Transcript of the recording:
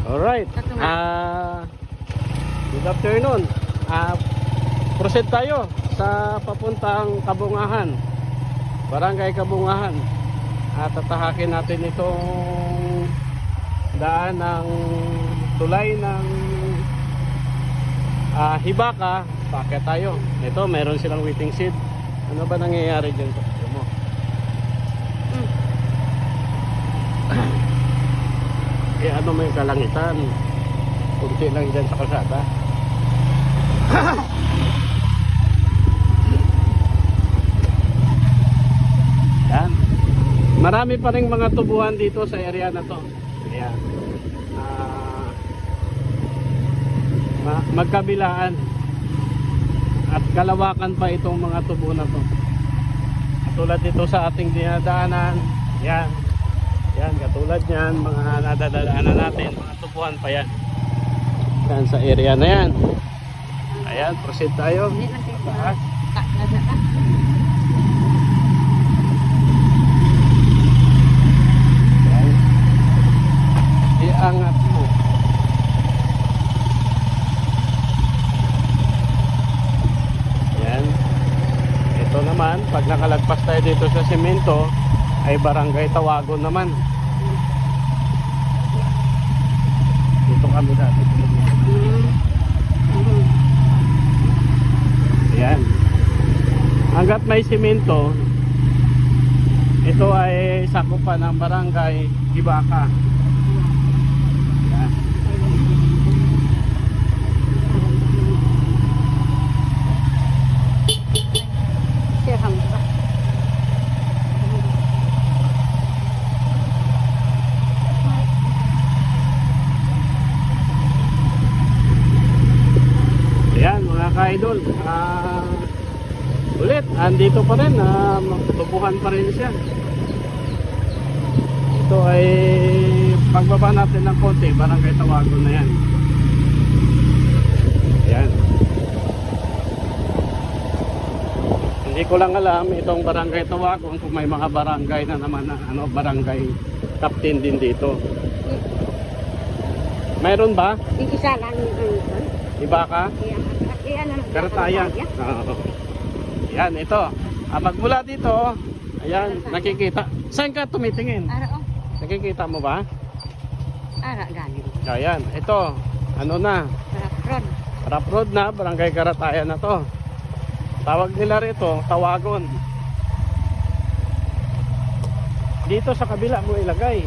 Alright. Good afternoon. Proceed tayo sa papuntang Kabungahan, Barangay Kabungahan. At tatahakin natin itong daan ng tulay ng Hibaka. Paket tayo. Ito, meron silang waiting shed. Ano ba nangyayari dyan? Mo. Eh ano, may kalangitan. Kunti lang dyan sa kalsada. Yan. Marami pa ring mga tubuhan dito sa area na to. Ayan. Magkabilaan at kalawakan pa itong mga tubo na to. Katulad dito sa ating dinadaanan. Yan. Yan, katulad yan, mga nadadaanan natin, mga tubuhan pa yan. Yan sa area na yan. Ayan, proceed tayo. Ayan. Iangat mo. Ayan. Ito naman, pag nakalagpas tayo dito sa semento, ay Barangay Tawagon naman. Dito kami dati. Ayan. Hanggat may simento, ito ay sakupan ng Barangay Hibaka. Ayan. Ayan mga ka-idol, ulit, andito pa rin, tubuhan pa rin siya. Ito ay pagbaba natin ng konti, Barangay Tawagon na yan. Ayan. Hindi ko lang alam itong Barangay Tawagon kung may mga barangay na naman na barangay captain din dito. Mayroon ba? Isa lang Hibaka? Karatayan. Yan, ito. Magmula dito, ayan, nakikita. Saan ka tumitingin? Nakikita mo ba? Galing. Ayan, ito. Ano na? Rough road na, Barangay Karatayan na to. Tawag nila rito, Tawagon. Dito sa kabila mo ilagay.